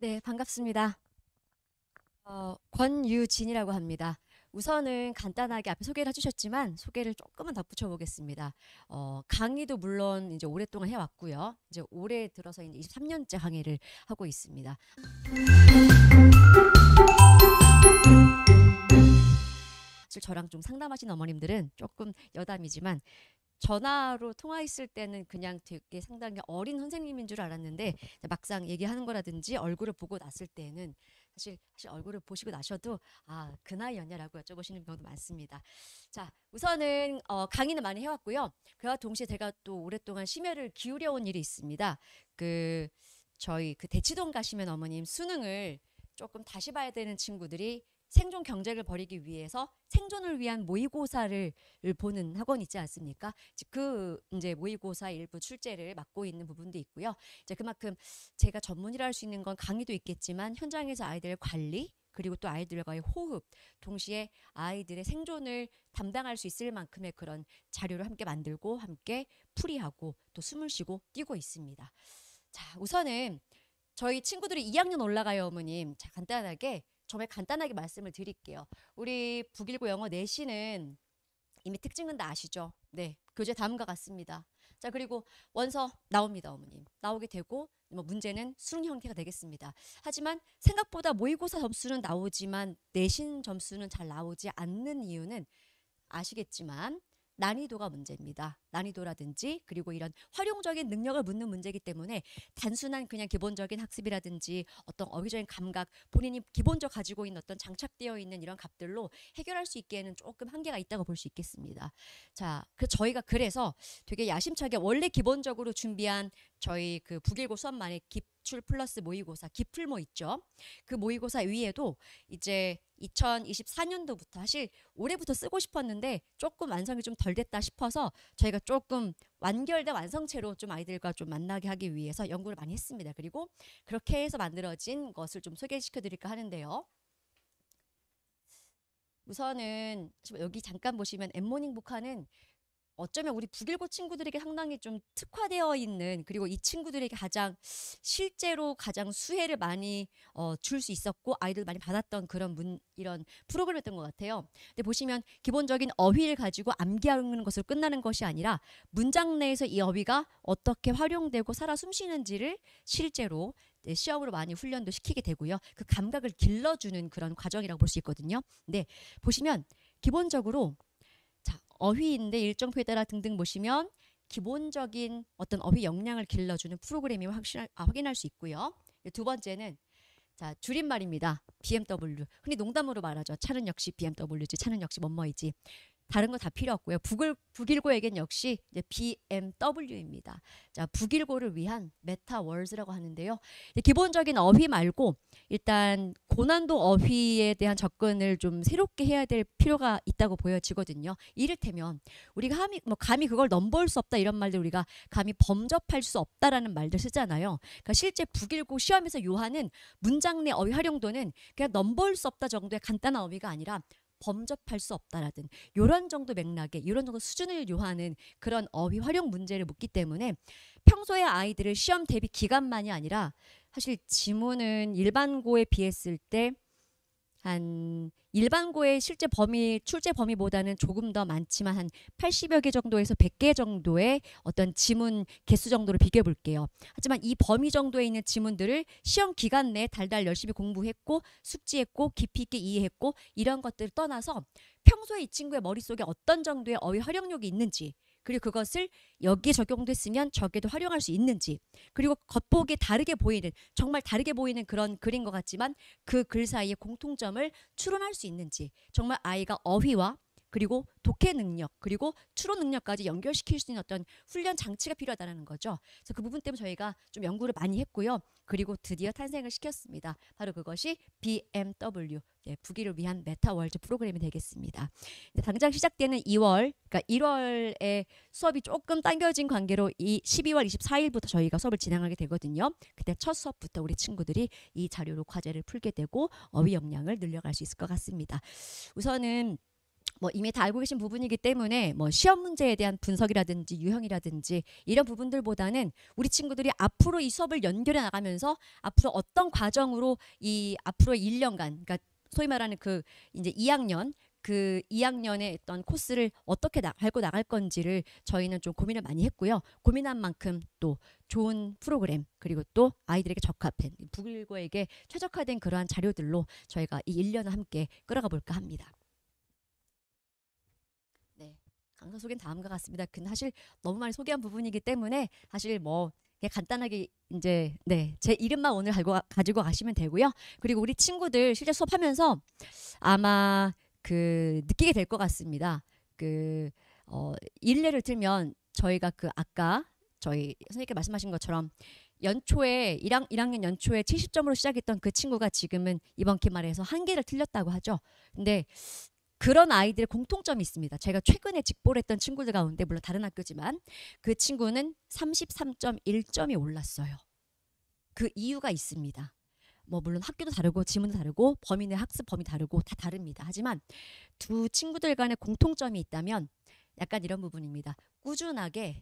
네, 반갑습니다. 권유진이라고 합니다. 우선은 간단하게 앞에 소개를 해주셨지만 소개를 조금만 덧붙여 보겠습니다. 강의도 물론 이제 오랫동안 해왔고요. 이제 올해 들어서 이제 23년째 강의를 하고 있습니다. 사실 저랑 좀 상담하신 어머님들은 조금 여담이지만 전화로 통화했을 때는 그냥 되게 상당히 어린 선생님인 줄 알았는데 막상 얘기하는 거라든지 얼굴을 보고 났을 때는 사실 얼굴을 보시고 나셔도 그 나이였냐라고 여쭤보시는 경우도 많습니다. 자, 우선은 강의는 많이 해왔고요. 그와 동시에 제가 또 오랫동안 심혈을 기울여온 일이 있습니다. 그 저희 그 대치동 가시면 어머님 수능을 조금 다시 봐야 되는 친구들이 생존 경쟁을 벌이기 위해서 생존을 위한 모의고사를 보는 학원 있지 않습니까? 그 이제 모의고사 일부 출제를 맡고 있는 부분도 있고요. 이제 그만큼 제가 전문이라 할 수 있는 건 강의도 있겠지만 현장에서 아이들 관리 그리고 또 아이들과의 호흡, 동시에 아이들의 생존을 담당할 수 있을 만큼의 그런 자료를 함께 만들고 함께 풀이하고 또 숨을 쉬고 뛰고 있습니다. 자, 우선은 저희 친구들이 2학년 올라가요, 어머님. 자, 정말 간단하게 말씀을 드릴게요. 우리 북일고 영어 내신은 이미 특징은 다 아시죠? 네, 교재 다음과 같습니다. 자, 그리고 원서 나옵니다, 어머님. 나오게 되고 뭐 문제는 수능 형태가 되겠습니다. 하지만 생각보다 모의고사 점수는 나오지만 내신 점수는 잘 나오지 않는 이유는 아시겠지만 난이도가 문제입니다. 난이도라든지 그리고 이런 활용적인 능력을 묻는 문제이기 때문에 단순한 그냥 기본적인 학습이라든지 어떤 어휘적인 감각, 본인이 기본적으로 가지고 있는 어떤 장착되어 있는 이런 값들로 해결할 수 있기에는 조금 한계가 있다고 볼 수 있겠습니다. 자, 저희가 그래서 되게 야심차게 원래 기본적으로 준비한 저희 그 북일고 수업만의 기출 플러스 모의고사 기풀모 있죠. 그 모의고사 위에도 이제 2024년도부터 사실 올해부터 쓰고 싶었는데 조금 완성이 좀 덜 됐다 싶어서 저희가 조금 완결된 완성체로 좀 아이들과 좀 만나게 하기 위해서 연구를 많이 했습니다. 그리고 그렇게 해서 만들어진 것을 좀 소개시켜 드릴까 하는데요. 우선은 여기 잠깐 보시면 엠모닝 북한은 어쩌면 우리 북일고 친구들에게 상당히 좀 특화되어 있는 그리고 이 친구들에게 실제로 가장 수혜를 많이 줄 수 있었고 아이들 많이 받았던 이런 프로그램이었던 것 같아요. 근데 보시면 기본적인 어휘를 가지고 암기하는 것으로 끝나는 것이 아니라 문장 내에서 이 어휘가 어떻게 활용되고 살아 숨쉬는지를 실제로 시험으로 많이 훈련도 시키게 되고요. 그 감각을 길러주는 그런 과정이라고 볼 수 있거든요. 근데 보시면 기본적으로 자, 어휘인데 일정표에 따라 등등 보시면 기본적인 어떤 어휘 역량을 길러주는 프로그램이 확인할 수 있고요. 두 번째는 자, 줄임말입니다. BMW. 흔히 농담으로 말하죠. 차는 역시 BMW지, 차는 역시 뭐뭐이지. 다른 거 다 필요 없고요. 북일고에겐 역시 이제 BMW입니다. 자, 북일고를 위한 메타월즈라고 하는데요. 기본적인 어휘 말고 일단 고난도 어휘에 대한 접근을 좀 새롭게 해야 될 필요가 있다고 보여지거든요. 이를테면 우리가 감히 그걸 넘볼 수 없다 이런 말들 우리가 감히 범접할 수 없다라는 말들 쓰잖아요. 그러니까 실제 북일고 시험에서 요하는 문장 내 어휘 활용도는 그냥 넘볼 수 없다 정도의 간단한 어휘가 아니라 범접할 수 없다라든 이런 정도 맥락에 이런 정도 수준을 요하는 그런 어휘 활용 문제를 묻기 때문에 평소에 아이들을 시험 대비 기간만이 아니라 사실 지문은 일반고에 비했을 때 한 일반고의 출제 범위보다는 조금 더 많지만 한 80여 개 정도에서 100개 정도의 어떤 지문 개수 정도를 비교해 볼게요. 하지만 이 범위 정도에 있는 지문들을 시험 기간 내에 달달 열심히 공부했고 숙지했고 깊이 있게 이해했고 이런 것들을 떠나서 평소에 이 친구의 머릿속에 어떤 정도의 어휘 활용력이 있는지 그리고 그것을 여기에 적용됐으면 저기에도 활용할 수 있는지 그리고 겉보기에 정말 다르게 보이는 그런 글인 것 같지만 그 글 사이에 공통점을 추론할 수 있는지 정말 아이가 어휘와 그리고 독해 능력 그리고 추론 능력까지 연결시킬 수 있는 어떤 훈련 장치가 필요하다는 거죠. 그래서 그 부분 때문에 저희가 좀 연구를 많이 했고요. 그리고 드디어 탄생을 시켰습니다. 바로 그것이 BMW 북일을 위한 메타월드 프로그램이 되겠습니다. 당장 시작되는 2월 그러니까 1월에 수업이 조금 당겨진 관계로 이 12월 24일부터 저희가 수업을 진행하게 되거든요. 그때 첫 수업부터 우리 친구들이 이 자료로 과제를 풀게 되고 어휘 역량을 늘려갈 수 있을 것 같습니다. 우선은 뭐 이미 다 알고 계신 부분이기 때문에 뭐 시험 문제에 대한 분석이라든지 유형이라든지 이런 부분들보다는 우리 친구들이 앞으로 이 수업을 연결해 나가면서 앞으로 어떤 과정으로 이 앞으로 1년간, 그러니까 소위 말하는 그 이제 2학년, 그 2학년의 어떤 코스를 어떻게 밟고 나갈 건지를 저희는 좀 고민을 많이 했고요. 고민한 만큼 또 좋은 프로그램, 그리고 또 아이들에게 적합한 북일고에게 최적화된 그러한 자료들로 저희가 이 1년을 함께 끌어가 볼까 합니다. 네, 강사 소개는 다음과 같습니다. 근데 사실 너무 많이 소개한 부분이기 때문에 사실 뭐 그냥 간단하게 이제 네, 제 이름만 오늘 가지고 가시면 되고요. 그리고 우리 친구들 실제 수업하면서 아마 그 느끼게 될 것 같습니다. 그 일례를 들면 저희가 그 아까 저희 선생님께 말씀하신 것처럼 연초에 1학년 연초에 70점으로 시작했던 그 친구가 지금은 이번 기말에서 한 개를 틀렸다고 하죠. 근데 그런 아이들의 공통점이 있습니다. 제가 최근에 직보를 했던 친구들 가운데 물론 다른 학교지만 그 친구는 33.1점이 올랐어요. 그 이유가 있습니다. 뭐 물론 학교도 다르고 지문도 다르고 범인의 학습 범위 다르고 다 다릅니다. 하지만 두 친구들 간의 공통점이 있다면 약간 이런 부분입니다. 꾸준하게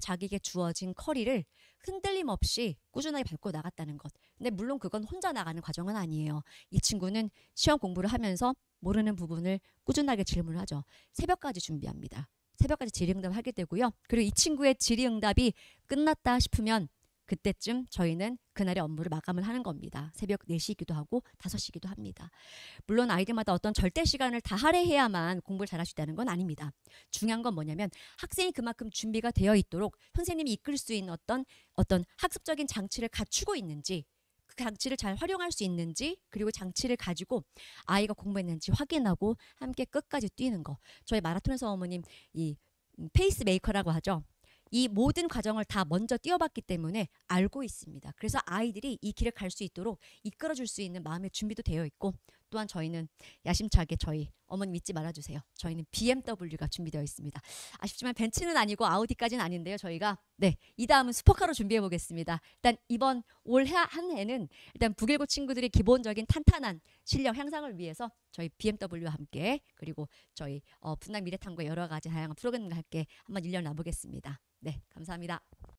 자기에게 주어진 커리를 흔들림 없이 꾸준하게 밟고 나갔다는 것. 근데 물론 그건 혼자 나가는 과정은 아니에요. 이 친구는 시험 공부를 하면서 모르는 부분을 꾸준하게 질문을 하죠. 새벽까지 준비합니다. 새벽까지 질의응답을 하게 되고요. 그리고 이 친구의 질의응답이 끝났다 싶으면 그때쯤 저희는 그날의 업무를 마감을 하는 겁니다. 새벽 4시이기도 하고 5시이기도 합니다. 물론 아이들마다 어떤 절대 시간을 다 할애해야만 공부를 잘할 수 있다는 건 아닙니다. 중요한 건 뭐냐면 학생이 그만큼 준비가 되어 있도록 선생님이 이끌 수 있는 어떤 학습적인 장치를 갖추고 있는지, 그 장치를 잘 활용할 수 있는지, 그리고 장치를 가지고 아이가 공부했는지 확인하고 함께 끝까지 뛰는 거. 저희 마라톤에서 어머님 이 페이스메이커라고 하죠. 이 모든 과정을 다 먼저 뛰어봤기 때문에 알고 있습니다. 그래서 아이들이 이 길을 갈 수 있도록 이끌어줄 수 있는 마음의 준비도 되어 있고, 또한 저희는 야심차게 저희 어머니 믿지 말아주세요. 저희는 BMW가 준비되어 있습니다. 아쉽지만 벤츠는 아니고 아우디까지는 아닌데요. 저희가 네, 이 다음은 슈퍼카로 준비해 보겠습니다. 일단 이번 올 한 해는 일단 북일고 친구들이 기본적인 탄탄한 실력 향상을 위해서 저희 BMW와 함께, 그리고 저희 분당 미래탐구 여러 가지 다양한 프로그램과 함께 한번 1년 나보겠습니다. 네, 감사합니다.